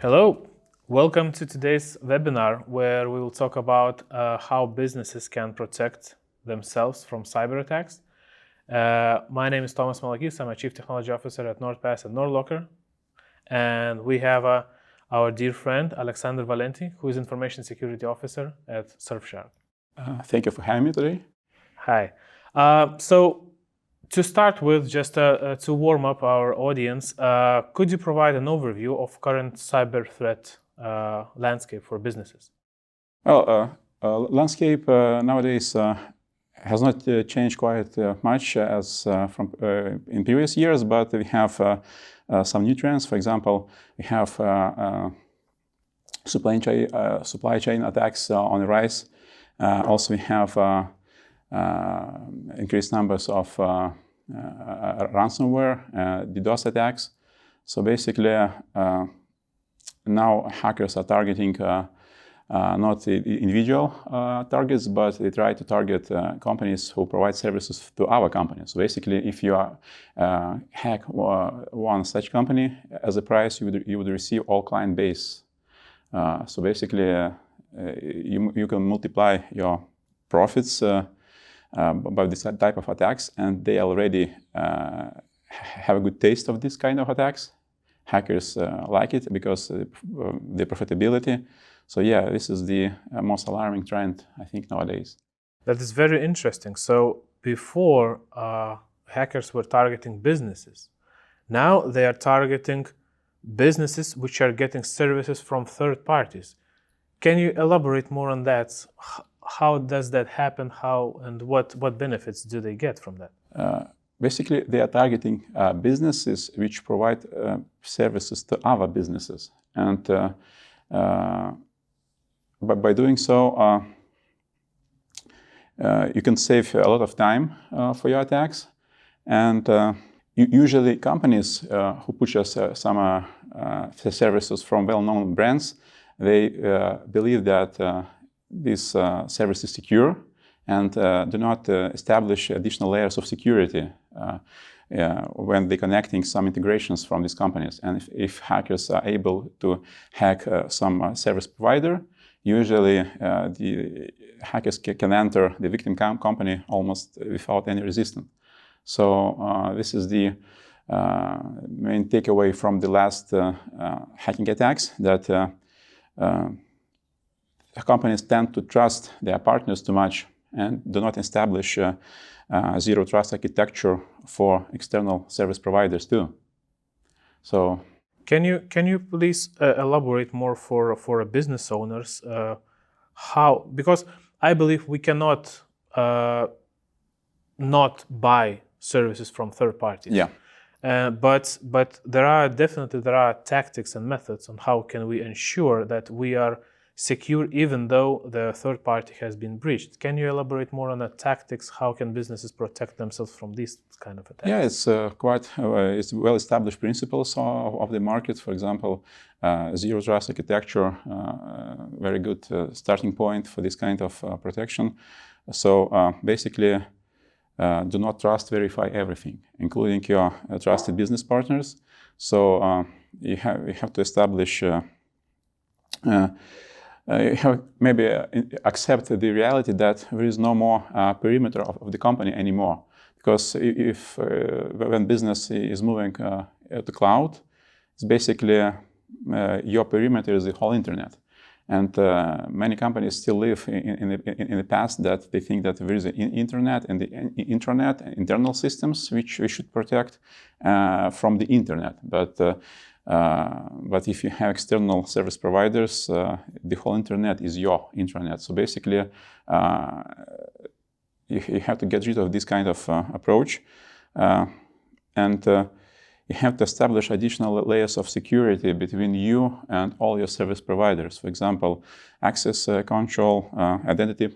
Hello, welcome to today's webinar where we will talk about how businesses can protect themselves from cyber attacks. My name is Tomas Smalakys. I'm a Chief Technology Officer at NordPass and NordLocker. And we have our dear friend Aleksandr Valentij, who is Information Security Officer at Surfshark. Thank you for having me today. Hi. So to start with, just to warm up our audience, could you provide an overview of current cyber threat landscape for businesses? Well, landscape nowadays has not changed quite much as from in previous years, but we have some new trends. For example, we have supply chain attacks on the rise. Also, we have increased numbers of ransomware, DDoS attacks. So basically, now hackers are targeting not individual targets, but they try to target companies who provide services to our company. So basically, if you hack one such company, as a price, you would receive all client base. So basically, you can multiply your profits by this type of attacks, and they already have a good taste of this kind of attacks. Hackers like it because the profitability. So yeah, this is the most alarming trend, I think, nowadays. That is very interesting. So before, hackers were targeting businesses. Now they are targeting businesses which are getting services from third parties. Can you elaborate more on that? How does that happen? How and what benefits do they get from that? Basically, they are targeting businesses which provide services to other businesses. And by doing so, you can save a lot of time for your attacks. And usually companies who purchase some services from well-known brands, they believe that this service is secure and do not establish additional layers of security when they're connecting some integrations from these companies. And if hackers are able to hack some service provider, usually the hackers can enter the victim company almost without any resistance. So this is the main takeaway from the last hacking attacks, that companies tend to trust their partners too much and do not establish zero trust architecture for external service providers too. So, can you please elaborate more for business owners how? Because I believe we cannot not buy services from third parties. Yeah. But there are tactics and methods on how can we ensure that we are secure even though the third party has been breached. Can you elaborate more on the tactics? How can businesses protect themselves from these kind of attacks? Yeah, it's it's well-established principles of the market. For example, zero trust architecture, very good starting point for this kind of protection. So basically, do not trust, verify everything, including your trusted business partners. So you have to establish. Maybe accept the reality that there is no more perimeter of the company anymore. Because if when business is moving to the cloud, it's basically your perimeter is the whole internet. And many companies still live in the past that they think that there is an internet and the intranet, internal systems, which we should protect from the internet. But if you have external service providers, the whole internet is your intranet. So basically, you have to get rid of this kind of approach. And you have to establish additional layers of security between you and all your service providers. For example, access control, identity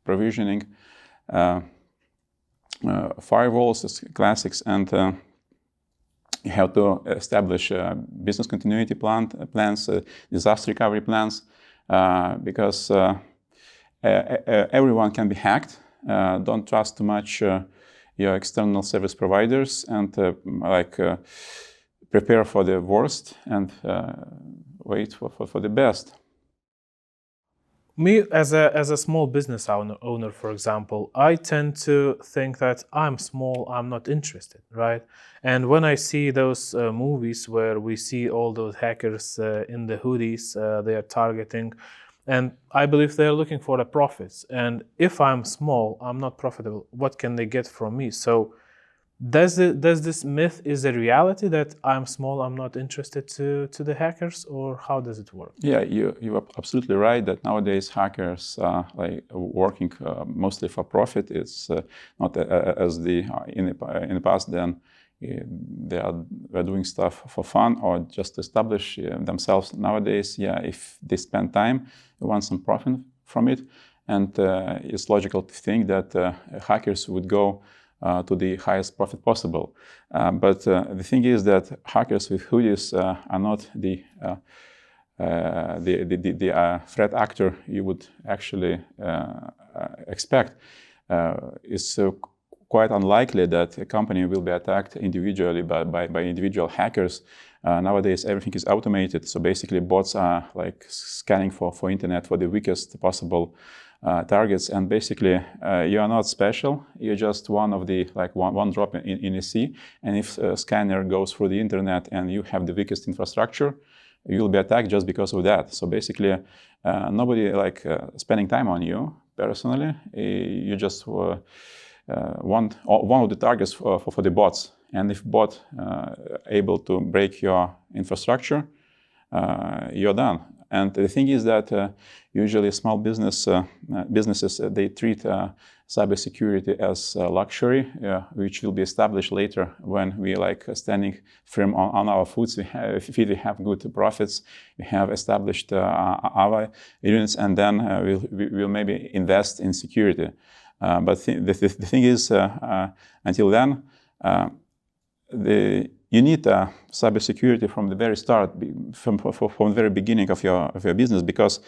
provisioning, firewalls as classics, and you have to establish business continuity plans, disaster recovery plans, because everyone can be hacked. Don't trust too much your external service providers, and prepare for the worst and wait for the best. Me, as a small business owner, for example, I tend to think that I'm small, I'm not interested, right? And when I see those movies where we see all those hackers in the hoodies, they are targeting, and I believe they're looking for the profits. And if I'm small, I'm not profitable, what can they get from me? So does this myth is a reality that I'm small, I'm not interested to the hackers, or how does it work? Yeah, you are absolutely right that nowadays hackers like working mostly for profit. It's not as in the past. Then they are doing stuff for fun or just to establish themselves. Nowadays, yeah, if they spend time, they want some profit from it, and it's logical to think that hackers would go to the highest profit possible. But the thing is that hackers with hoodies are not the threat actor you would actually expect. It's quite unlikely that a company will be attacked individually by individual hackers. Nowadays, everything is automated. So basically, bots are like scanning for internet for the weakest possible targets, and basically you are not special. You're just one of the one drop in a sea. And if a scanner goes through the internet and you have the weakest infrastructure, you will be attacked just because of that. So basically, nobody spending time on you personally. You just want one of the targets for the bots. And if bot able to break your infrastructure, you're done. And the thing is that usually small businesses they treat cybersecurity as a luxury, which will be established later when we standing firm on our foots. If we have good profits, we have established our units, and then we'll maybe invest in security. But the thing is, until then, you need cybersecurity from the very start, from the very beginning of your business, because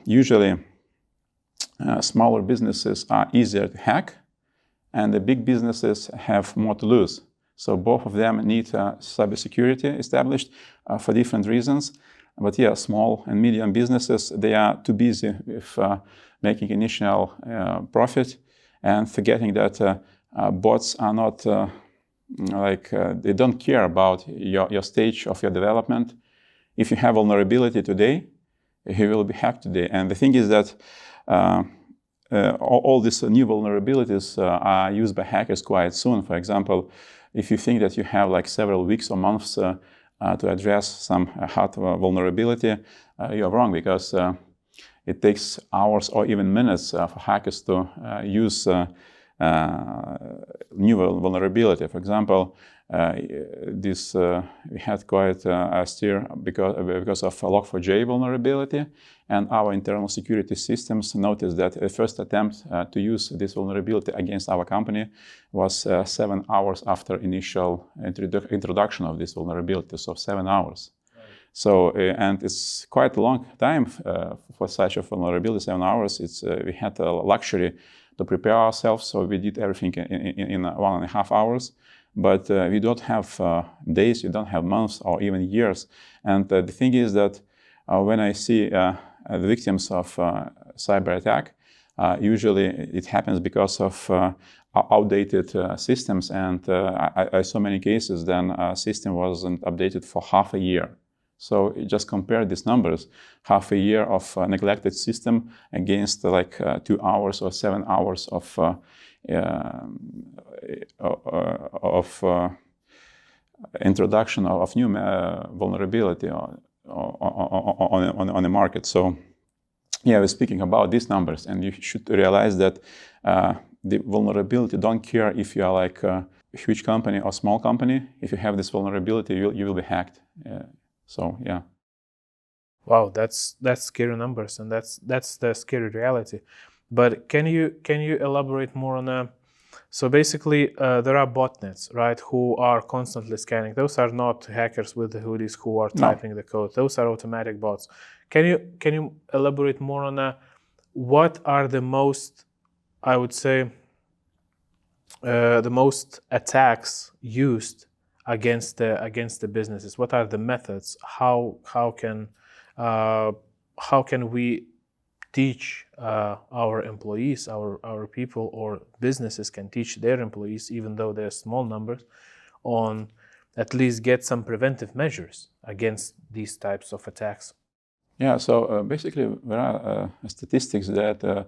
usually smaller businesses are easier to hack, and the big businesses have more to lose. So both of them need cybersecurity established for different reasons. But yeah, small and medium businesses, they are too busy with making initial profit and forgetting that bots are not they don't care about your stage of your development. If you have vulnerability today, you will be hacked today. And the thing is that all these new vulnerabilities are used by hackers quite soon. For example, if you think that you have several weeks or months to address some hard vulnerability, you're wrong, because it takes hours or even minutes for hackers to use new vulnerability. For example, we had quite a stir because of Log4j vulnerability, and our internal security systems noticed that the first attempt to use this vulnerability against our company was 7 hours after initial introduction of this vulnerability, so 7 hours. Right. So, and it's quite a long time for such a vulnerability, 7 hours. We had a luxury to prepare ourselves, so we did everything in 1.5 hours. But we don't have days, we don't have months or even years. And the thing is that when I see the victims of cyber attack, usually it happens because of outdated systems. And I saw many cases then a system wasn't updated for half a year. So just compare these numbers, half a year of neglected system against 2 hours or 7 hours of introduction of new vulnerability on the market. So yeah, we're speaking about these numbers, and you should realize that the vulnerability don't care if you are a huge company or small company. If you have this vulnerability, you will be hacked. So yeah. Wow, that's scary numbers, and that's the scary reality. But can you elaborate more on so basically there are botnets, right, who are constantly scanning. Those are not hackers with the hoodies who are typing the code. Those are automatic bots. Can you elaborate more on what are the most, I would say, the most attacks used against the businesses? What are the methods? How can we teach our employees, our people, or businesses can teach their employees, even though they're small numbers, on at least get some preventive measures against these types of attacks? Yeah, so basically there are statistics that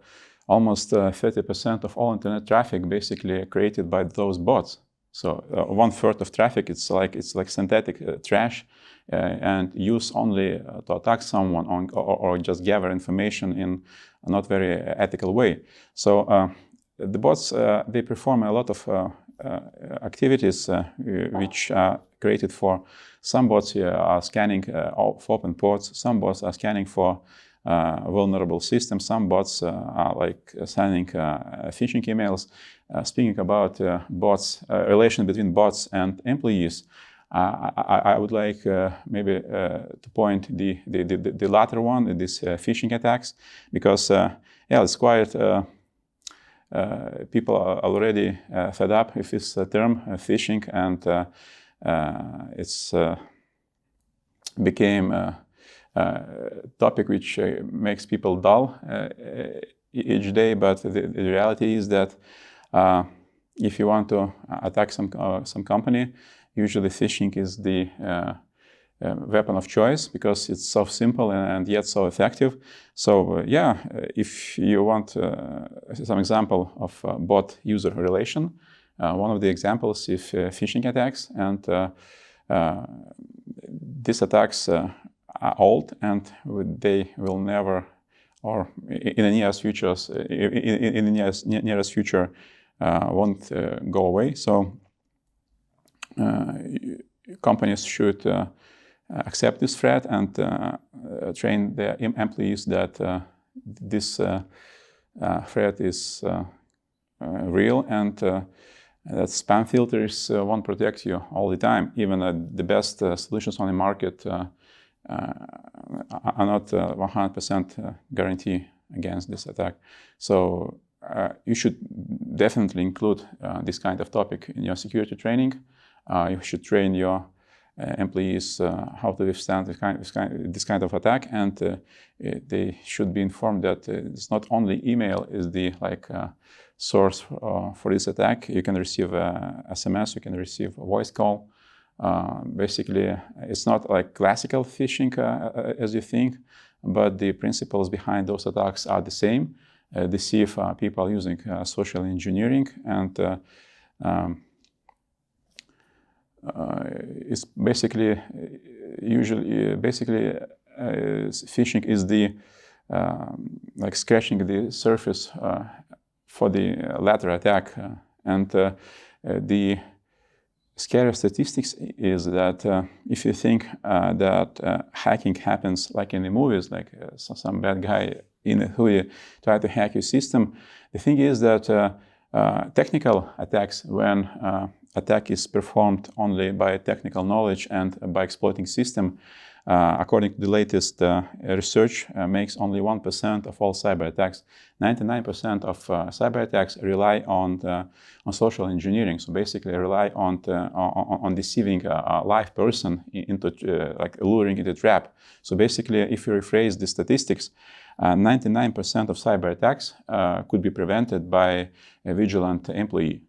almost 30% of all internet traffic basically created by those bots. So 1/3 of traffic, it's like synthetic trash and used only to attack someone or just gather information in a not very ethical way. So the bots, they perform a lot of activities which are created for. Some bots are scanning for open ports. Some bots are scanning for vulnerable systems. Some bots are like sending phishing emails. Speaking about bots, relation between bots and employees, I would like maybe to point the latter one, these phishing attacks, because yeah, it's quite. People are already fed up with this term, phishing, and it's became a topic which makes people dull each day. But the reality is that if you want to attack some company, usually phishing is the weapon of choice because it's so simple and yet so effective. So yeah, if you want some example of bot-user relation, one of the examples is phishing attacks, and these attacks are old and they will never, or in the nearest future, won't go away. So companies should accept this threat and train their employees that this threat is real, and that spam filters won't protect you all the time. Even the best solutions on the market are not 100% guarantee against this attack. So you should definitely include this kind of topic in your security training. You should train your employees how to withstand this kind of attack, and they should be informed that it's not only email is the source for this attack. You can receive a SMS, you can receive a voice call. Basically, it's not like classical phishing as you think, but the principles behind those attacks are the same. Deceive people using social engineering, and it's basically phishing is the like scratching the surface for the lateral attack, and the scary statistics is that if you think that hacking happens like in the movies, like some bad guy in a hoodie try to hack your system, the thing is that technical attacks, when attack is performed only by technical knowledge and by exploiting system, according to the latest research, makes only 1% of all cyber attacks. 99% of cyber attacks rely on social engineering. So basically, rely on deceiving a live person into like luring into trap. So basically, if you rephrase the statistics, 99% of cyber attacks could be prevented by a vigilant employee.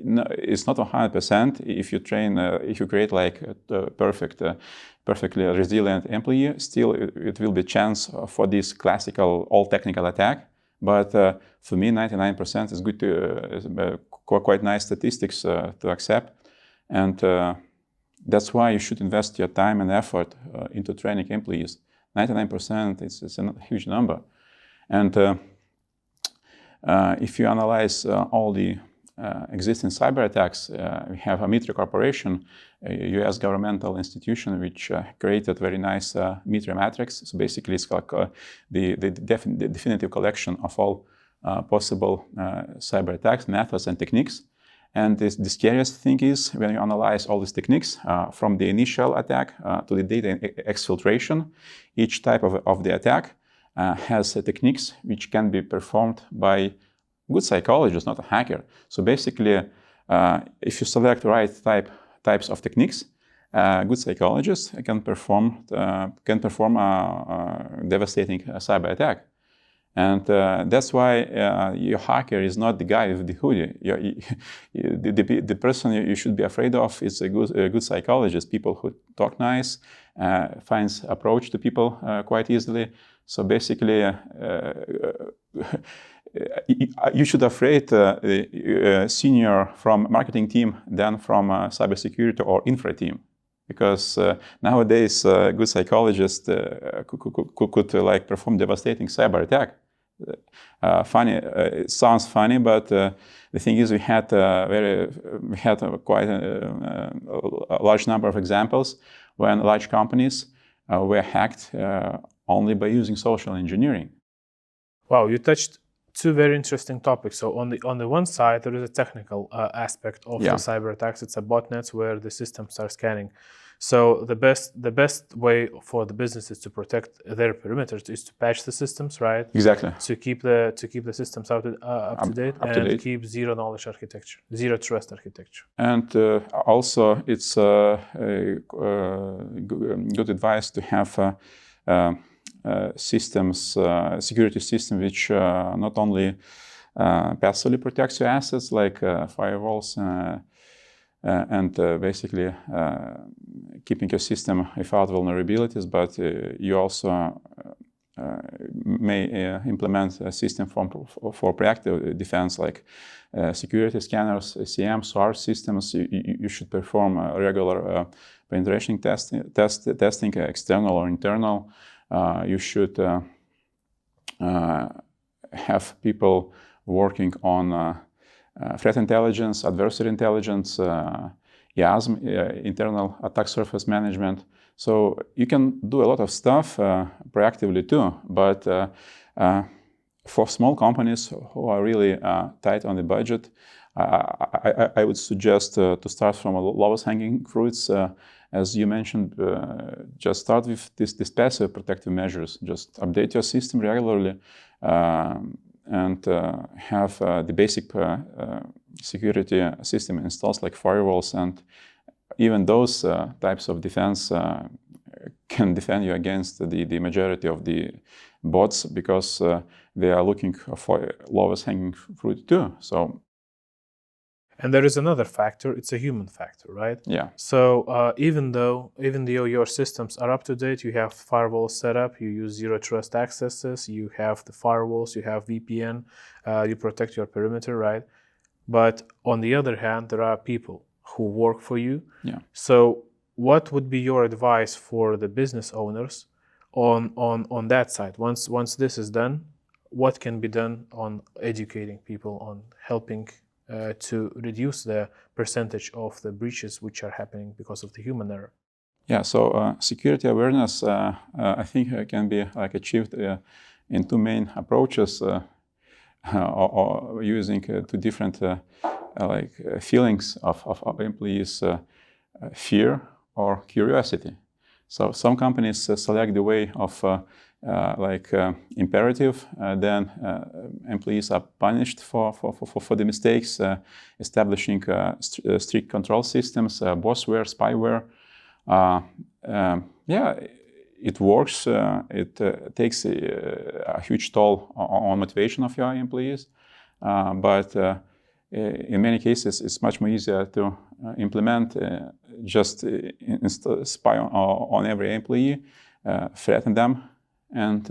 No, it's not 100%. If you train, if you create like a perfectly resilient employee, still it will be chance for this classical all technical attack. But for me, 99% is good to quite nice statistics to accept, and that's why you should invest your time and effort into training employees. 99% is a huge number, and if you analyze all the existing cyber attacks, we have a Mitre Corporation, a US governmental institution, which created very nice Mitre matrix. So basically, it's like the definitive collection of all possible cyber attacks, methods, and techniques. And the scariest thing is when you analyze all these techniques, from the initial attack to the data exfiltration, each type of the attack has techniques which can be performed by good psychologist, not a hacker. So basically, if you select the right types of techniques, good psychologists can perform a devastating cyber attack. And that's why your hacker is not the guy with the hoodie. The person you should be afraid of is a good psychologist, people who talk nice, finds approach to people quite easily. So basically, you should afraid senior from marketing team than from cybersecurity or infra team. Because nowadays, good psychologists could like perform devastating cyber attack. Funny, it sounds funny, but the thing is, we had quite a large number of examples when large companies were hacked only by using social engineering. Wow, you touched two very interesting topics. So on the one side, there is a technical aspect of the cyber attacks. It's a botnets where the systems are scanning. So the best way for the businesses to protect their perimeters is to patch the systems, right? Exactly. To keep the systems up to date and keep zero knowledge architecture, zero trust architecture. And also, it's good advice to have security system which not only passively protects your assets like firewalls and basically keeping your system without vulnerabilities, but you also may implement a system for proactive defense like security scanners, CM, SOAR systems. You should perform regular penetration testing, external or internal. You should have people working on threat intelligence, adversary intelligence, IASM, internal attack surface management. So you can do a lot of stuff proactively too, but for small companies who are really tight on the budget, I would suggest to start from a lowest hanging fruits. As you mentioned, just start with this passive protective measures. Just update your system regularly and have the basic security system installs like firewalls, and even those types of defense can defend you against the majority of the bots, because they are looking for lowest hanging fruit too. So. And there is another factor, it's a human factor, right? Yeah. So even though your systems are up to date, you have firewalls set up, you use zero trust accesses, you have the firewalls, you have VPN, you protect your perimeter, right? But on the other hand, there are people who work for you. Yeah. So what would be your advice for the business owners on that side? Once this is done, what can be done on educating people, on helping to reduce the percentage of the breaches which are happening because of the human error? Yeah, so security awareness, I think can be like achieved in two main approaches, or using two different feelings of employees, fear or curiosity. So some companies select the way of imperative, then employees are punished for the mistakes, establishing strict control systems, bossware, spyware. It works. It takes a huge toll on motivation of your employees, but in many cases it's much more easier to implement. Just spy on every employee, threaten them, and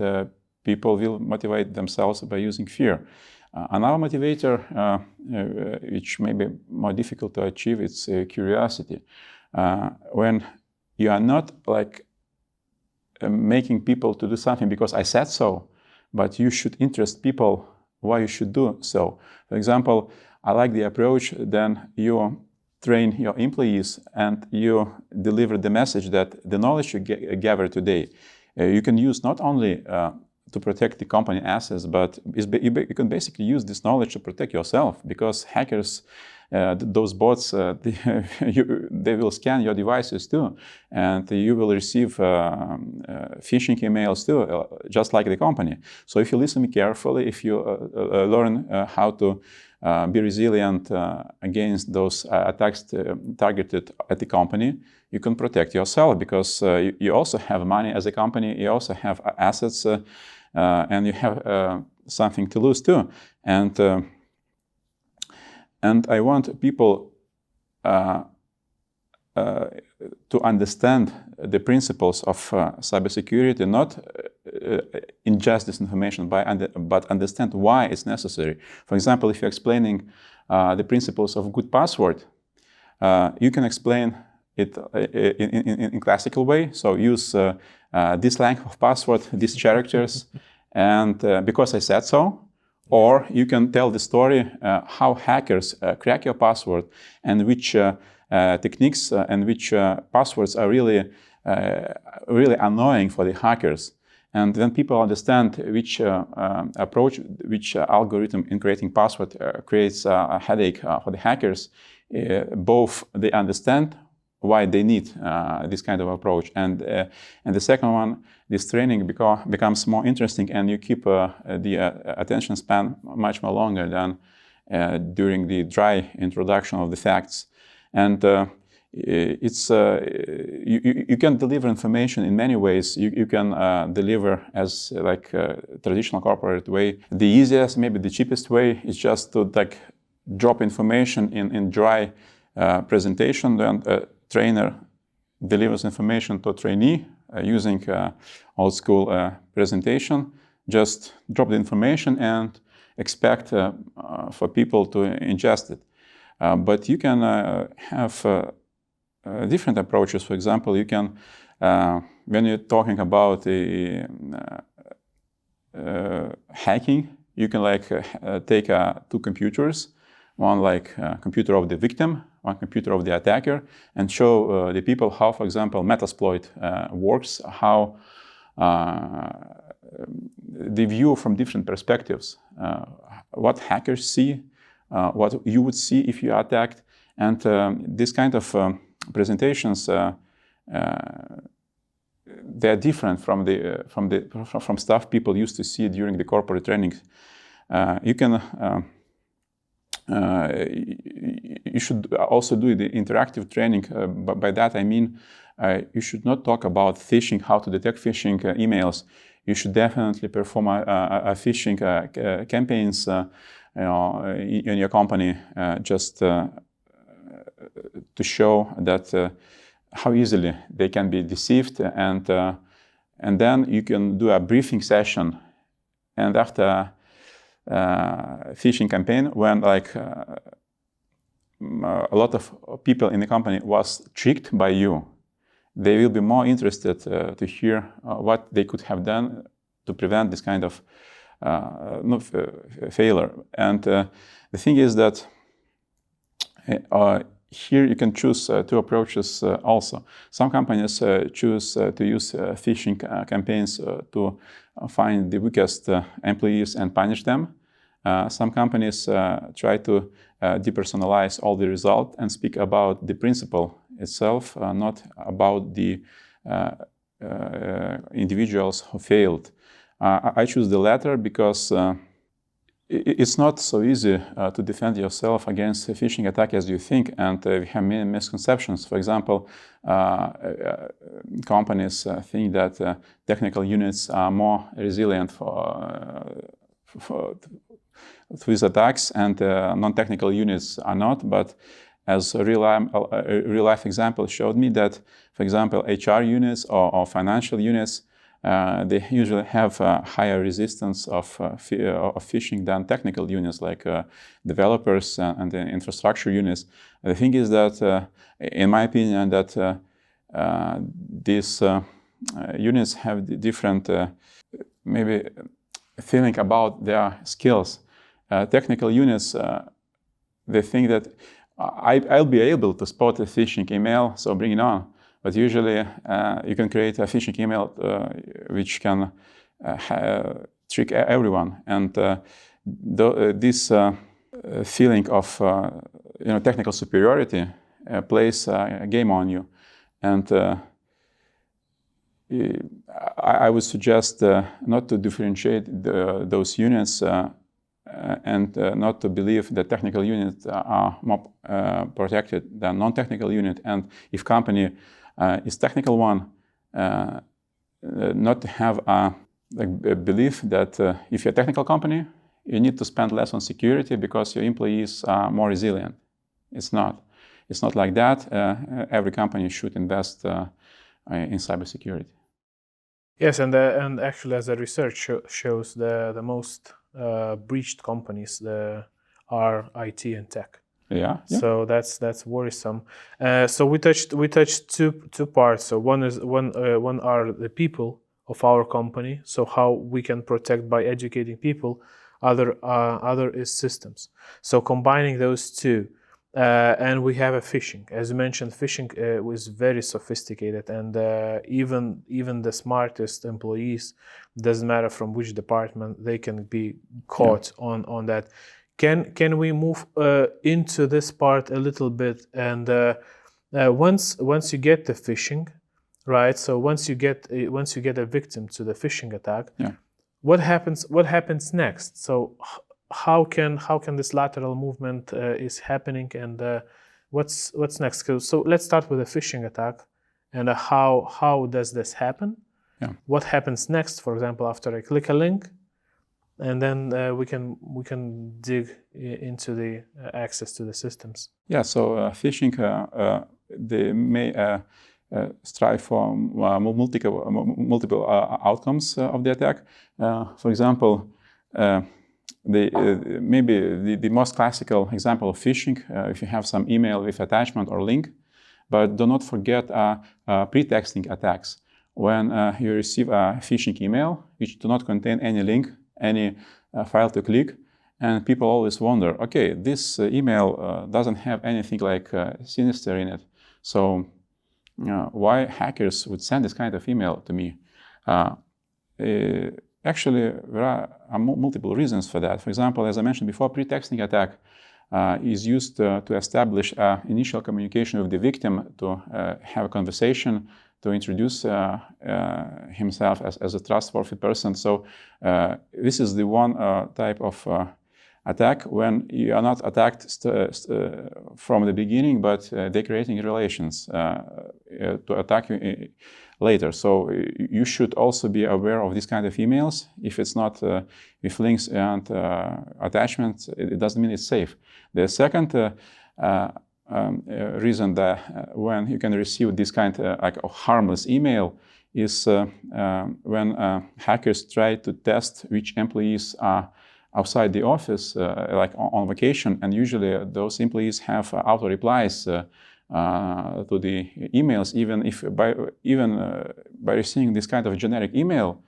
people will motivate themselves by using fear. Another motivator, which may be more difficult to achieve, it's curiosity. When you are not making people to do something because I said so, but you should interest people why you should do so. For example, I like the approach, then you train your employees and you deliver the message that the knowledge you gather today, you can use not only to protect the company assets, but you can basically use this knowledge to protect yourself, because hackers, those bots, they will scan your devices too, and you will receive phishing emails too, just like the company. So if you listen carefully, if you learn how to be resilient against those attacks targeted at the company, you can protect yourself because you also have money as a company, you also have assets, and you have something to lose too. And I want people to understand the principles of cybersecurity, not ingest this information, but understand why it's necessary. For example, if you're explaining the principles of good password, you can explain it in classical way. So use this length of password, these characters, and because I said so. Or you can tell the story how hackers crack your password and which techniques and which passwords are really annoying for the hackers. And then people understand which approach, which algorithm in creating password creates a headache for the hackers. Both they understand why they need this kind of approach, and the second one, this training becomes more interesting, and you keep the attention span much more longer than during the dry introduction of the facts. And it's you can deliver information in many ways. You can deliver as like traditional corporate way. The easiest, maybe the cheapest way, is just to like drop information in dry presentation. Then trainer delivers information to a trainee using old school presentation. Just drop the information and expect for people to ingest it. But you can have different approaches. For example, you can, when you're talking about hacking, you can like take two computers, one like computer of the victim, one computer of the attacker, and show the people how, for example, Metasploit works, how they view from different perspectives, what hackers see, what you would see if you are attacked, and this kind of presentations they're different from stuff people used to see during the corporate trainings. You can. You should also do the interactive training. But by that I mean you should not talk about phishing, how to detect phishing emails. You should definitely perform a phishing campaigns in your company, just to show that how easily they can be deceived, and then you can do a briefing session, and after phishing campaign, when like a lot of people in the company was tricked by you, they will be more interested to hear what they could have done to prevent this kind of failure. And the thing is that here you can choose two approaches also. Some companies choose to use phishing campaigns to find the weakest employees and punish them. Some companies try to depersonalize all the result and speak about the principle itself, not about the individuals who failed. I choose the latter because it's not so easy to defend yourself against a phishing attack as you think, and we have many misconceptions. For example, companies think that technical units are more resilient to these attacks, and non-technical units are not. But as a real-life example showed me that, for example, HR units or financial units, they usually have higher resistance of phishing than technical units like developers and the infrastructure units. The thing is that, in my opinion, that these units have the different maybe feeling about their skills. Technical units, they think that I'll be able to spot a phishing email, so bring it on. But usually you can create a phishing email which can trick everyone. And this feeling of technical superiority plays a game on you. And I would suggest not to differentiate those units and not to believe that technical units are more protected than non-technical unit. And if company is technical one, not to have a belief that if you're a technical company, you need to spend less on security because your employees are more resilient. It's not. It's not like that. Every company should invest in cybersecurity. Yes, and actually, as the research shows, the most breached companies are IT and tech. Yeah. So that's worrisome. So we touched two parts. So one are the people of our company. So how we can protect by educating people. Other is systems. So combining those two. And we have a phishing. As you mentioned, phishing was very sophisticated, and even the smartest employees, doesn't matter from which department, they can be caught on that. Can we move into this part a little bit? And once you get the phishing, right? So once you get a victim to the phishing attack, what happens next? So how can this lateral movement is happening, and what's next? So let's start with a phishing attack, and how does this happen? What happens next? For example, after I click a link, and then we can dig into the access to the systems. Yeah. So phishing, they may strive for multiple outcomes of the attack. For example. Maybe the most classical example of phishing, if you have some email with attachment or link, but do not forget pretexting attacks. When you receive a phishing email which do not contain any link, any file to click, and people always wonder, okay, this email doesn't have anything like sinister in it, so why hackers would send this kind of email to me? Actually, there are multiple reasons for that. For example, as I mentioned before, pretexting attack is used to establish initial communication with the victim, to have a conversation, to introduce himself as a trustworthy person. So this is the one type of attack when you are not attacked from the beginning, but they're creating relations to attack you later. So you should also be aware of this kind of emails. If it's not with links and attachments, it doesn't mean it's safe. The second reason that when you can receive this kind of harmless email is when hackers try to test which employees are outside the office, like on vacation, and usually those employees have auto replies to the emails. Even if by receiving this kind of generic email,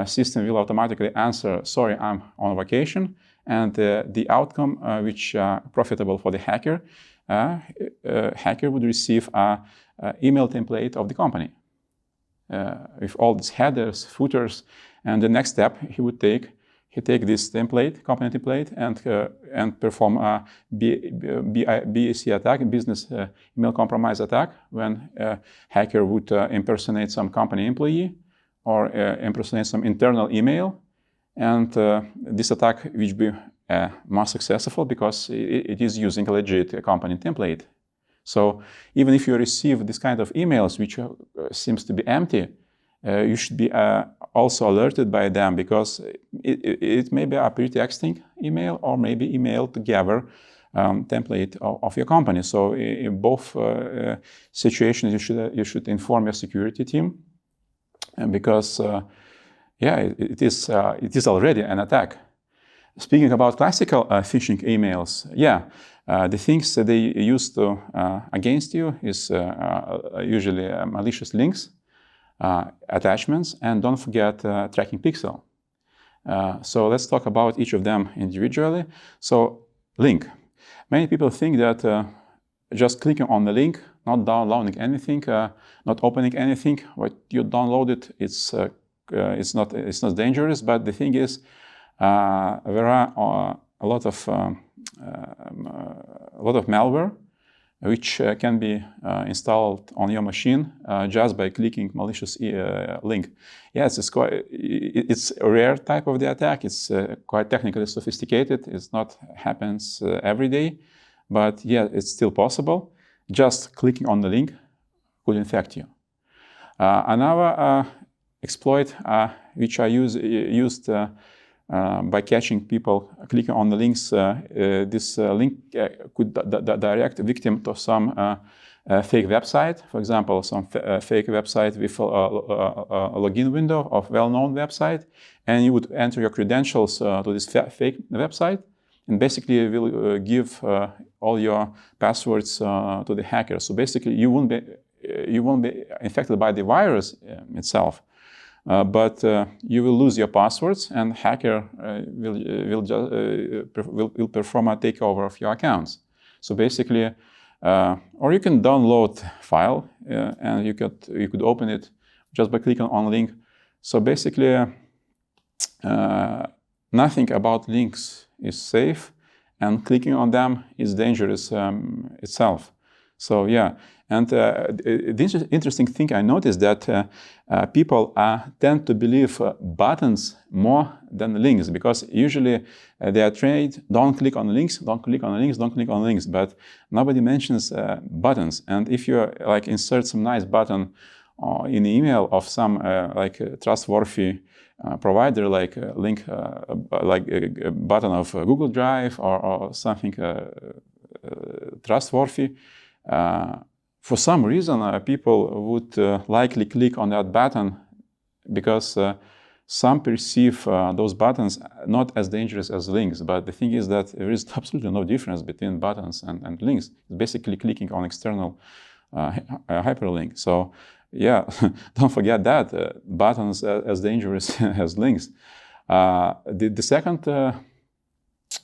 system will automatically answer, "Sorry, I'm on vacation," and the outcome, which profitable for the hacker, hacker would receive a email template of the company with all these headers, footers, and the next step he take this template, company template, and perform a BAC attack, business email compromise attack, when hacker would impersonate some company employee or impersonate some internal email, and this attack will be more successful because it is using a legit company template. So even if you receive this kind of emails which seems to be empty, you should be also alerted by them, because it may be a pretexting email or maybe email to gather template of your company. So in both situations, you should inform your security team, and because it is already an attack. Speaking about classical phishing emails, the things that they use to against you is usually malicious links, attachments, and don't forget tracking pixel. So let's talk about each of them individually. So link. Many people think that just clicking on the link, not downloading anything, not opening anything, what you downloaded, it's not dangerous. But the thing is, there are a lot of malware which can be installed on your machine just by clicking malicious link. Yes, it's a rare type of the attack. It's quite technically sophisticated. It's not happens every day, but yeah, it's still possible. Just clicking on the link could infect you. Another exploit which I used by catching people clicking on the links, this link could direct a victim to some fake website. For example, some fake website with a login window of well-known website, and you would enter your credentials to this fake website, and basically it will give all your passwords to the hacker. So basically, you won't be infected by the virus itself. But you will lose your passwords, and hacker will perform a takeover of your accounts. So basically, or you can download file and you could open it just by clicking on link. So basically, nothing about links is safe, and clicking on them is dangerous itself. So yeah. And the interesting thing I noticed that people tend to believe buttons more than links, because usually they are trained, don't click on links, don't click on links, don't click on links, but nobody mentions buttons. And if you like insert some nice button in the email of some trustworthy provider, like a link, like a button of Google Drive or something trustworthy, for some reason, people would likely click on that button because some perceive those buttons not as dangerous as links. But the thing is that there is absolutely no difference between buttons and links. It's basically clicking on external hyperlink. So yeah, don't forget that buttons are as dangerous as links. The second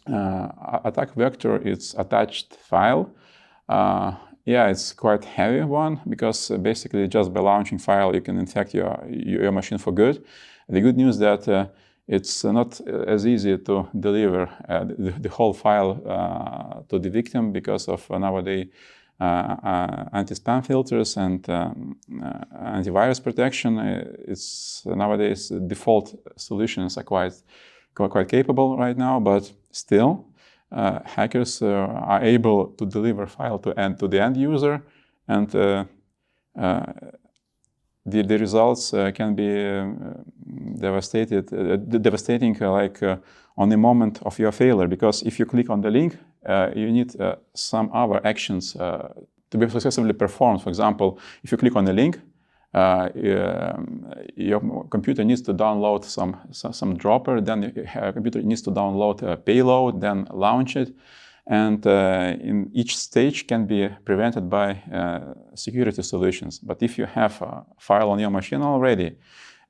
attack vector is attached file. Yeah, it's quite heavy one, because basically just by launching file you can infect your machine for good. The good news that it's not as easy to deliver the whole file to the victim because of nowadays anti-spam filters and antivirus protection. It's nowadays default solutions are quite capable right now, but still. Hackers are able to deliver file to the end user, and the results can be devastating like on the moment of your failure, because if you click on the link, you need some other actions to be successfully performed. For example, if you click on the link, your computer needs to download some dropper, then your computer needs to download a payload, then launch it, and in each stage can be prevented by security solutions. But if you have a file on your machine already,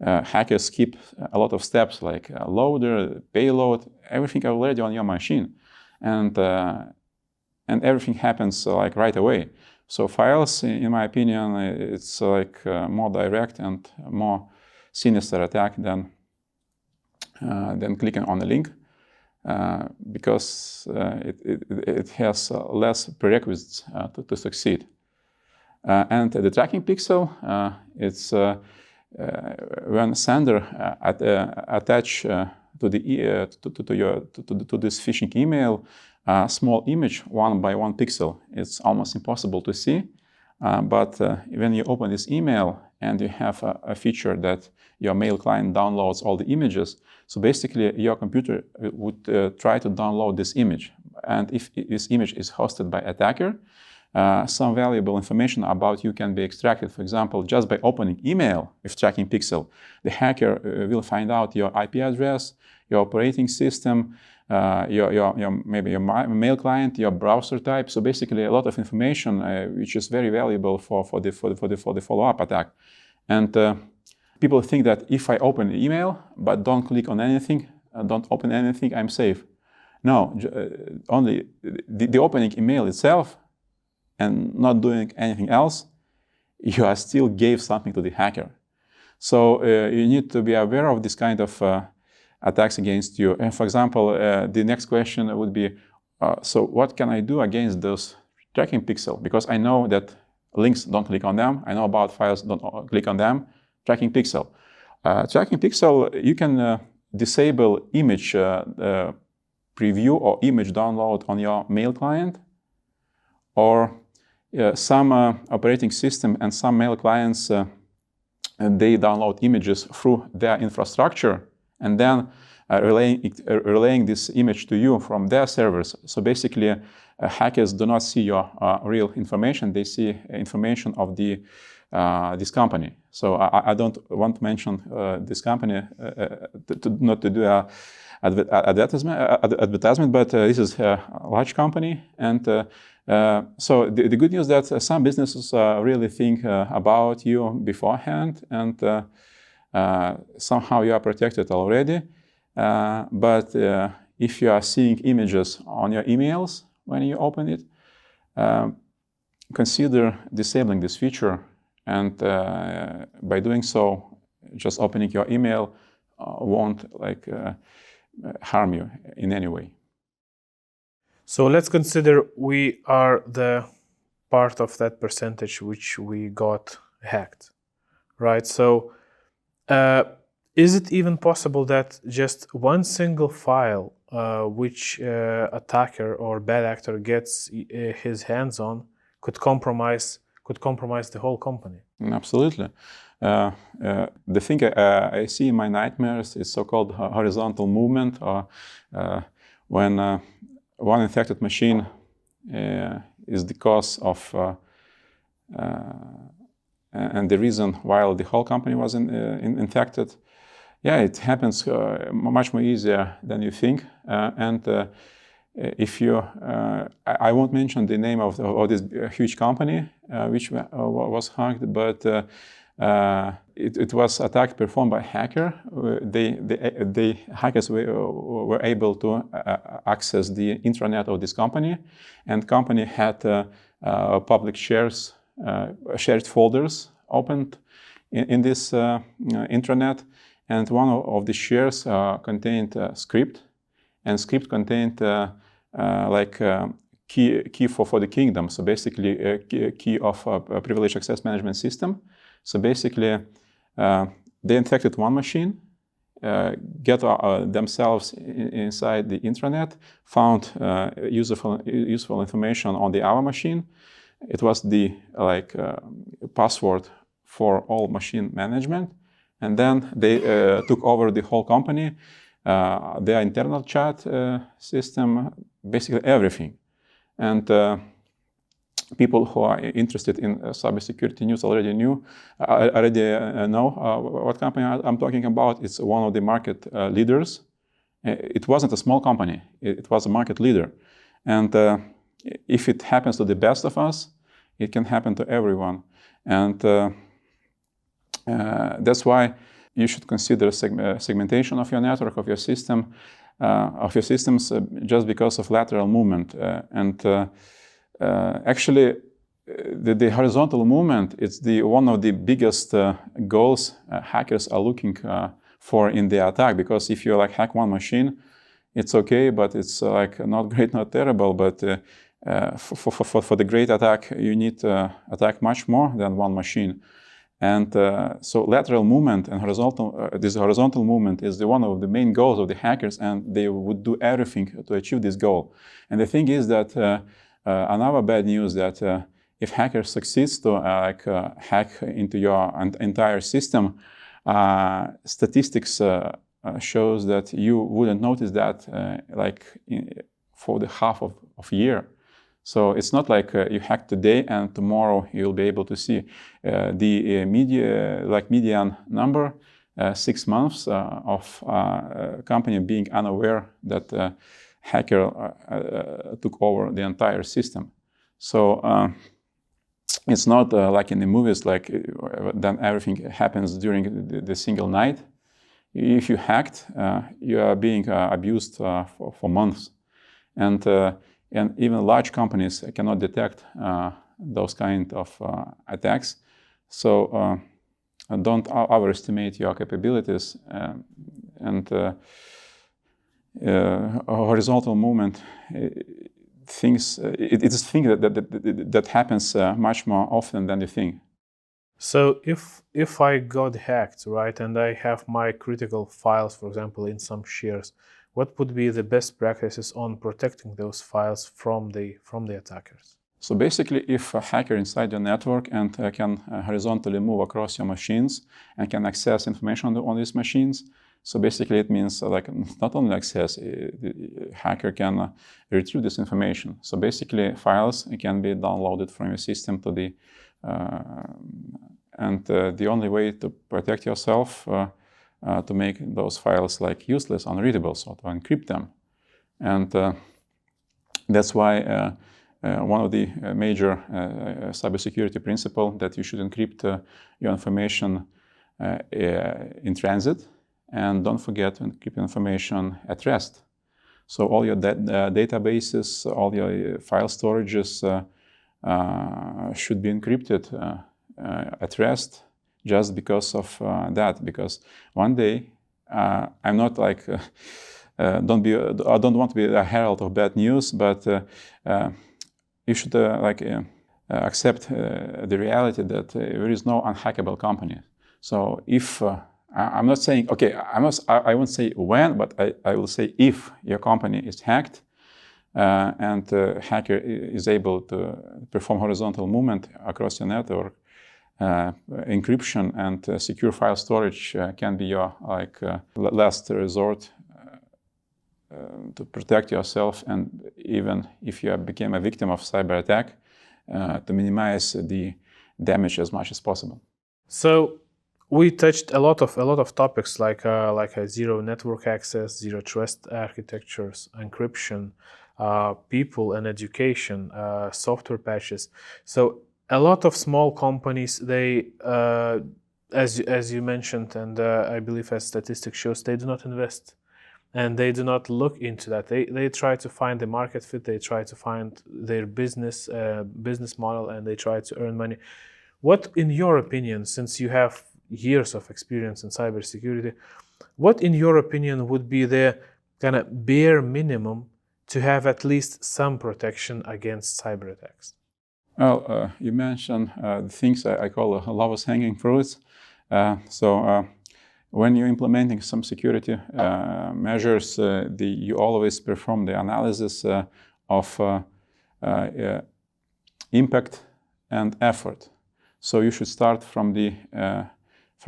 hackers skip a lot of steps like loader, payload, everything already on your machine, and everything happens like right away. So files, in my opinion, it's like more direct and more sinister attack than clicking on a link, because it has less prerequisites to succeed. And the tracking pixel, it's when sender attach to this phishing email a small image 1 by 1 pixel. It's almost impossible to see, but when you open this email and you have a feature that your mail client downloads all the images, so basically your computer would try to download this image. And if this image is hosted by attacker, some valuable information about you can be extracted. For example, just by opening email with tracking pixel, the hacker will find out your IP address, your operating system, maybe your mail client, your browser type. So basically, a lot of information which is very valuable for the follow-up attack. And people think that if I open the email but don't click on anything, don't open anything, I'm safe. No, only the opening email itself and not doing anything else, you are still gave something to the hacker. So you need to be aware of this kind of attacks against you. And for example, the next question would be, so what can I do against those tracking pixel, because I know that links don't click on them. I know about files don't click on them. Tracking pixel. Tracking pixel, you can disable image preview or image download on your mail client, or some operating system and some mail clients, and they download images through their infrastructure and then relaying this image to you from their servers. So basically, hackers do not see your real information. They see information of this company. So I don't want to mention this company not to do a advertisement, but this is a large company. And so the good news is that some businesses really think about you beforehand, and somehow you are protected already. But if you are seeing images on your emails when you open it, consider disabling this feature. And by doing so, just opening your email won't harm you in any way. So let's consider we are the part of that percentage which we got hacked, right? So is it even possible that just one single file which attacker or bad actor gets his hands on could compromise the whole company? Absolutely. The thing I see in my nightmares is so-called horizontal movement, or when one infected machine is the cause of and the reason why the whole company was infected. Yeah, it happens much more easier than you think. And if you, I won't mention the name of this huge company which was hacked, but it was attack performed by hacker. The hackers were able to access the intranet of this company, and company had public shared folders opened in this intranet, and one of the shares contained script, and script contained key for the kingdom. So basically a key of a privileged access management system. So basically they infected one machine, get themselves inside the intranet, found useful information on the other machine. It was the password for all machine management, and then they took over the whole company, their internal chat system, basically everything. And people who are interested in cybersecurity news already know what company I'm talking about. It's one of the market leaders. It wasn't a small company. It was a market leader. And if it happens to the best of us, it can happen to everyone. And that's why you should consider segmentation of your network, of your system, of your systems, just because of lateral movement. Actually, the horizontal movement is one of the biggest goals hackers are looking for in the attack. Because if you hack one machine, it's okay, but it's not great, not terrible. But for the great attack, you need to attack much more than one machine. And so lateral movement and this horizontal movement is one of the main goals of the hackers, and they would do everything to achieve this goal. And the thing is that another bad news that if hacker succeeds to hack into your entire system, statistics shows that you wouldn't notice that for the half of a year. So it's not like you hack today and tomorrow you'll be able to see the median number, 6 months of company being unaware that hacker took over the entire system. So it's not like in the movies, then everything happens during the single night. If you hacked, you are being abused for months. And even large companies cannot detect those kind of attacks. So don't overestimate your capabilities. And horizontal movement, it is a thing that happens much more often than you think. So if I got hacked, right, and I have my critical files, for example, in some shares, what would be the best practices on protecting those files from the attackers? So basically, if a hacker inside your network and can horizontally move across your machines and can access information on these machines, so basically it means like not only access, the hacker can retrieve this information. So basically files can be downloaded from your system to the the only way to protect yourself to make those files like useless, unreadable, so to encrypt them. And that's why one of the major cybersecurity principle that you should encrypt your information in transit, and don't forget to encrypt information at rest. So all your databases, all your file storages should be encrypted at rest, just because of that. Because one day, I'm not like I don't want to be a herald of bad news, but you should accept the reality that there is no unhackable company. So if I'm not saying, okay, I won't say when, but I will say if your company is hacked and the hacker is able to perform horizontal movement across your network, encryption and secure file storage can be your last resort to protect yourself, and even if you became a victim of cyber attack, to minimize the damage as much as possible. So we touched a lot of topics like zero network access, zero trust architectures, encryption, people and education, software patches. So a lot of small companies, they, as you mentioned, and I believe as statistics shows, they do not invest. And they do not look into that. They try to find the market fit. They try to find their business model, and they try to earn money. What, in your opinion, since you have years of experience in cybersecurity, what, in your opinion, would be the kind of bare minimum to have at least some protection against cyber attacks? Well, you mentioned the things I call lowest hanging fruits. When you're implementing some security measures, you always perform the analysis of impact and effort. So you should start from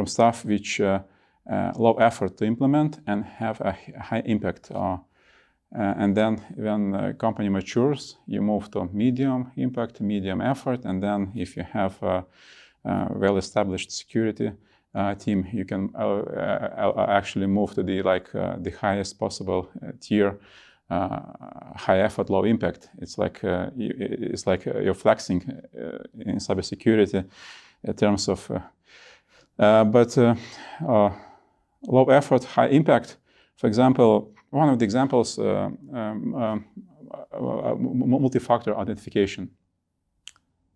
stuff which low effort to implement and have a high impact. And then when the company matures, you move to medium impact, medium effort, and then if you have a well-established security team, you can actually move to the highest possible tier, high effort, low impact. It's like you're flexing in cybersecurity in terms of, low effort, high impact. For example, one of the examples, multi-factor authentication.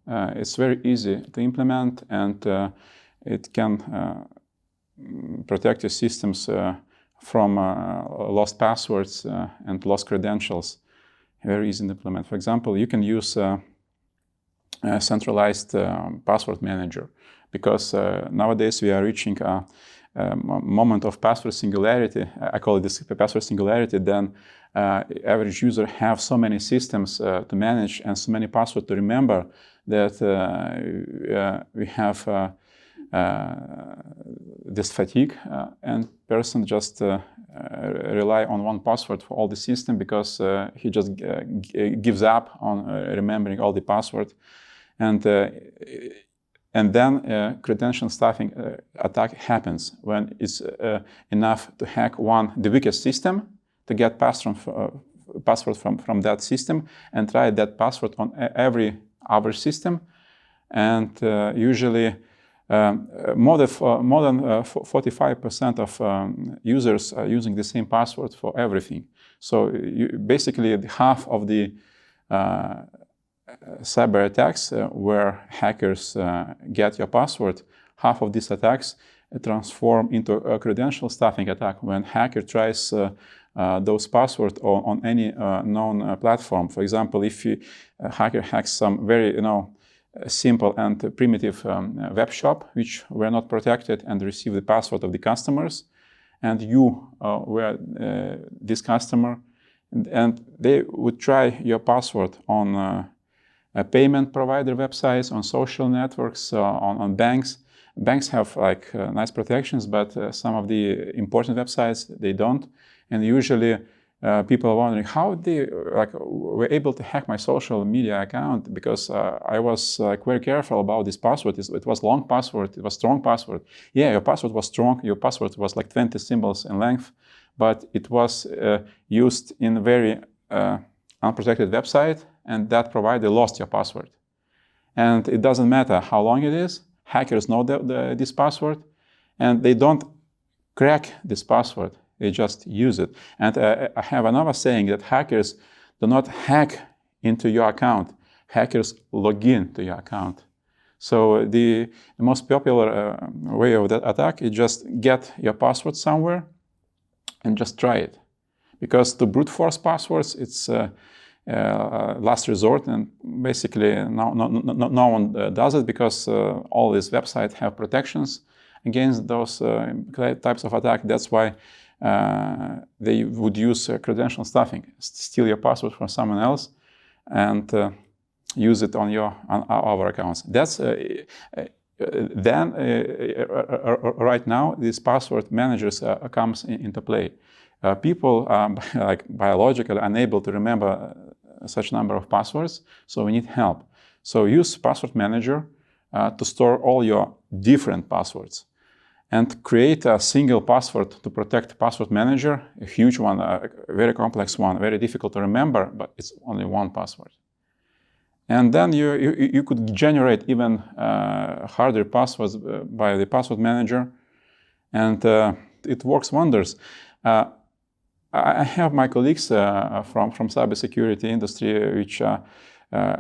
It's very easy to implement, and it can protect your systems from lost passwords and lost credentials. Very easy to implement. For example, you can use a centralized password manager, because nowadays we are reaching a moment of password singularity. I call it this password singularity. Then average user have so many systems to manage and so many passwords to remember that we have this fatigue, and person just rely on one password for all the system, because he just gives up on remembering all the password, and then credential stuffing attack happens when it's enough to hack the weakest system to get password from that system and try that password on every other system, and usually more than 45% of users are using the same password for everything. So basically half of the cyber attacks where hackers get your password, half of these attacks transform into a credential stuffing attack when hacker tries those passwords on any known platform. For example, if a hacker hacks some very simple and primitive web shop which were not protected and receive the password of the customers, and you were this customer, and they would try your password on payment provider websites, on social networks, on banks. Banks have nice protections, but some of the important websites, they don't. And usually people are wondering how they were able to hack my social media account, because I was very careful about this password. It was long password, it was strong password. Yeah, your password was strong, your password was 20 symbols in length, but it was used in a very unprotected website, and that provider lost your password. And it doesn't matter how long it is, hackers know this password, and they don't crack this password, they just use it. And I have another saying that hackers do not hack into your account, hackers log in to your account. So the most popular way of that attack is just get your password somewhere and just try it. Because to brute force passwords, it's last resort, and basically no one does it, because all these websites have protections against those types of attack. That's why they would use credential stuffing, steal your password from someone else and use it on our accounts. That's then right now these password managers comes into play. People are biologically unable to remember such number of passwords, so we need help. So use password manager to store all your different passwords, and create a single password to protect password manager, a huge one, a very complex one, very difficult to remember, but it's only one password. And then you could generate even harder passwords by the password manager, and it works wonders. I have my colleagues from cybersecurity industry which are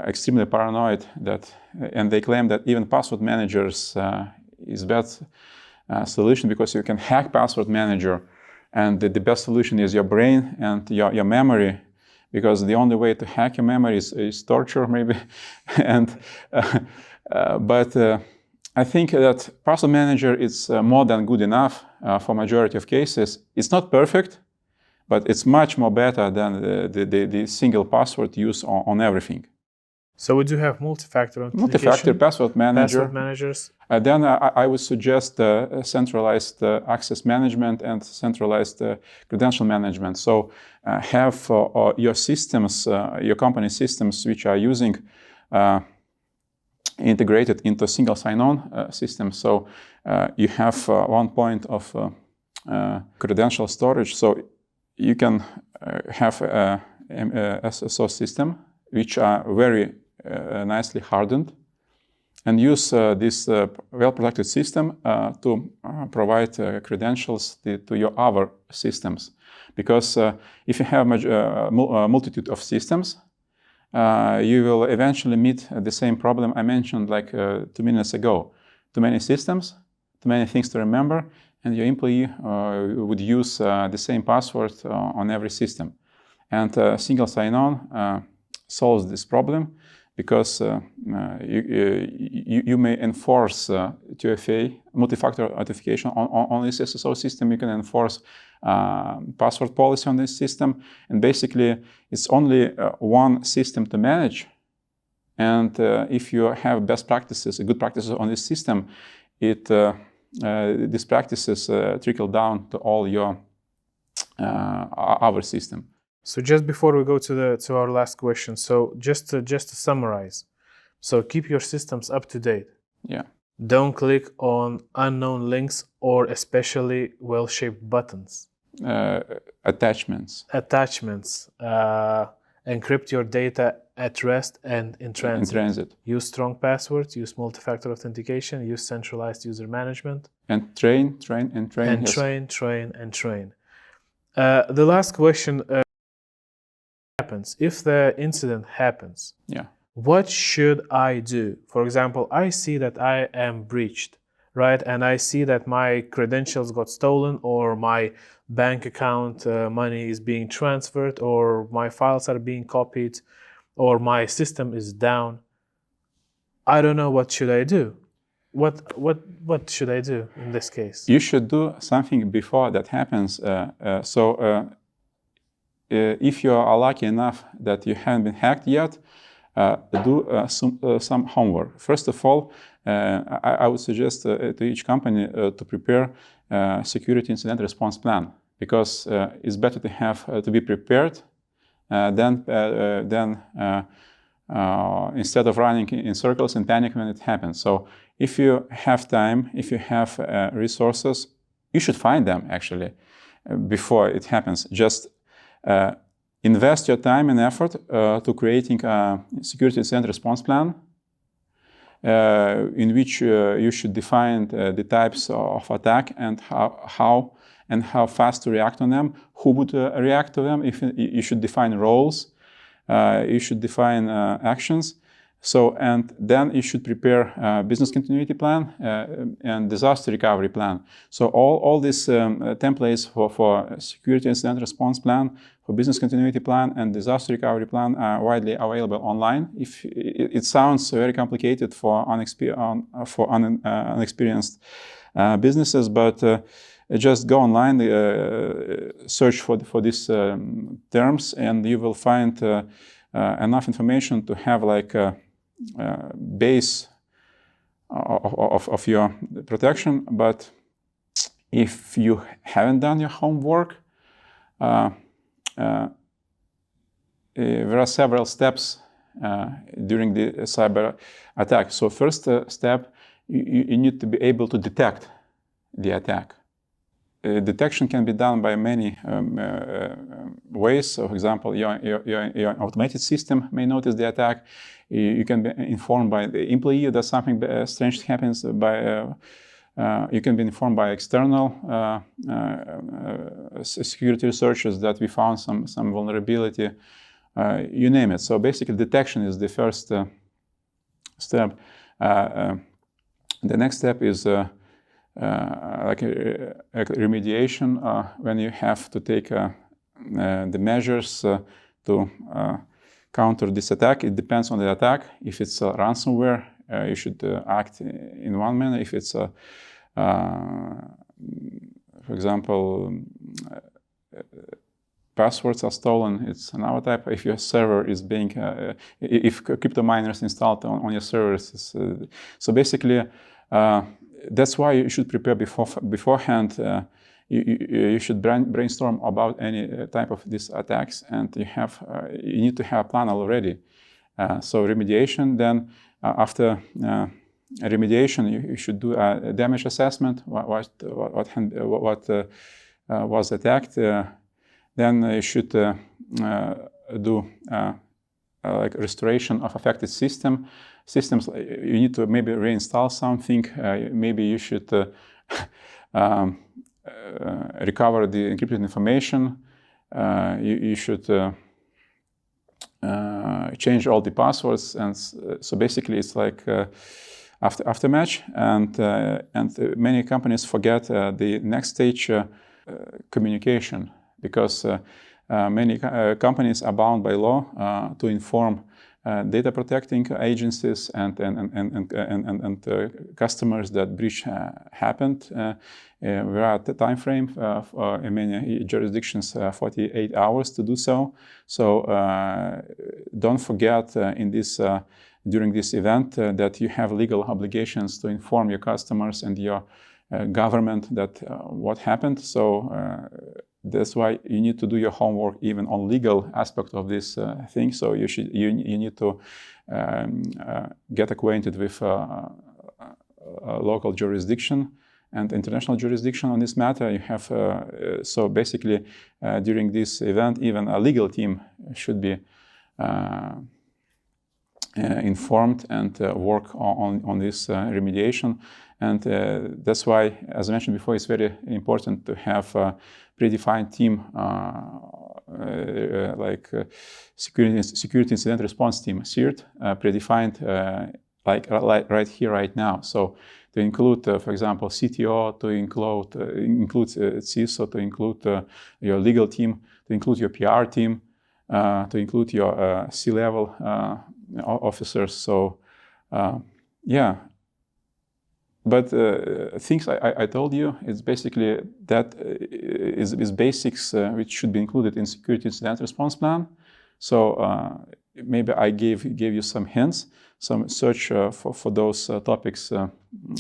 extremely paranoid and they claim that even password managers is best solution, because you can hack password manager, and the best solution is your brain and your memory, because the only way to hack your memory is torture maybe. And but I think that password manager is more than good enough for majority of cases. It's not perfect, but it's much more better than the single password used on everything. So we do have multi-factor authentication. Multi-factor password manager. Password managers. Then I would suggest centralized access management and centralized credential management. So have your systems, your company systems, which are using integrated into single sign-on system. So you have one point of credential storage. So you can have a SSO system, which are very nicely hardened, and use this well-protected system to provide credentials to your other systems. Because if you have a multitude of systems, you will eventually meet the same problem I mentioned 2 minutes ago. Too many systems, too many things to remember, and your employee would use the same password on every system. And single sign-on solves this problem, because you may enforce 2FA, multi-factor authentication on this SSO system. You can enforce password policy on this system, and basically it's only one system to manage. And if you have best practices, good practices on this system, these practices trickle down to all your other system. So just before we go to our last question, so just to summarize, so keep your systems up to date. Yeah. Don't click on unknown links or especially well-shaped buttons. Attachments. Encrypt your data at rest and in transit. Use strong passwords. Use multi-factor authentication. Use centralized user management. And train. The last question. Happens if the incident happens, what should I do? For example, I see that I am breached. right? And I see that my credentials got stolen, or my bank account money is being transferred, or my files are being copied, or my system is down. I don't know, what should I do? What should I do in this case? You should do something before that happens. If you are lucky enough that you haven't been hacked yet, do some homework. First of all, I would suggest to each company to prepare a security incident response plan, because it's better to have to be prepared than instead of running in circles and panic when it happens. So if you have time, if you have resources, you should find them actually before it happens. Just invest your time and effort to creating a security incident response plan in which you should define the types of attack and how fast to react on them, who would react to them. If you should define roles, you should define actions. So, and then you should prepare a business continuity plan and disaster recovery plan. So all these templates for security incident response plan, for business continuity plan, and disaster recovery plan are widely available online. If it sounds very complicated for unexperienced businesses, but just go online, search for these terms, and you will find enough information to have like a base of your protection. But if you haven't done your homework, there are several steps during the cyber attack. So first step, you need to be able to detect the attack. Detection can be done by many ways. So, for example, your automated system may notice the attack. You can be informed by the employee that something strange happens. You can be informed by external security researchers that we found some vulnerability. You name it. So basically, detection is the first step. The next step is like remediation, when you have to take the measures to counter this attack. It depends on the attack. If it's ransomware, you should act in one manner. If it's, for example, passwords are stolen, it's another type. If your server is being, if crypto miners installed on your servers, so basically, that's why you should prepare beforehand. You should brainstorm about any type of these attacks, and you need to have a plan already. So remediation. Then after remediation, you should do a damage assessment. What was attacked? Then you should do like restoration of affected systems. You need to maybe reinstall something. Maybe you should recover the encrypted information. You should change all the passwords, and so basically it's like aftermatch. And many companies forget the next stage, communication, because many companies are bound by law to inform data protecting agencies and customers that breach happened. We are at the time frame in many jurisdictions 48 hours to do so. So don't forget during this event that you have legal obligations to inform your customers and your government that what happened. So that's why you need to do your homework even on legal aspect of this thing. So you need to get acquainted with local jurisdiction and international jurisdiction on this matter. You have so basically during this event, even a legal team should be informed and work on this remediation. And that's why, as I mentioned before, it's very important to have a predefined team, like security incident response team, CIRT, predefined like right here, right now. So to include, for example, CTO, to include CISO, to include your legal team, to include your PR team, to include your C-level officers. So, yeah. But things I told you, it's basically that is basics which should be included in security incident response plan. So maybe I gave you some hints, some search for those topics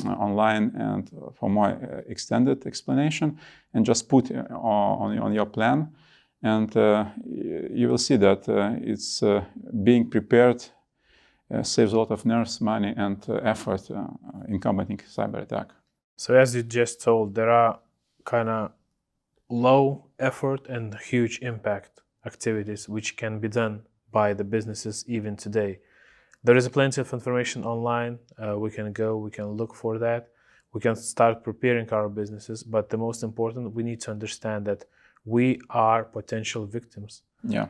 online and for more extended explanation, and just put on your plan. And you will see that it's being prepared saves a lot of nerves, money, and effort in combating cyber attack. So as you just told, there are kind of low effort and huge impact activities which can be done by the businesses even today. There is plenty of information online. We can go, we can look for that. We can start preparing our businesses. But the most important, we need to understand that we are potential victims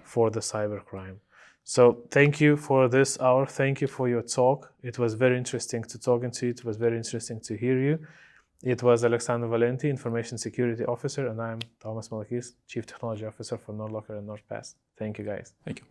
for the cybercrime. So thank you for this hour. Thank you for your talk. It was very interesting to talk to you. It was very interesting to hear you. It was Aleksandr Valentij, Information Security Officer, and I'm Tomas Smalakys, Chief Technology Officer for NordLocker and NordPass. Thank you, guys. Thank you.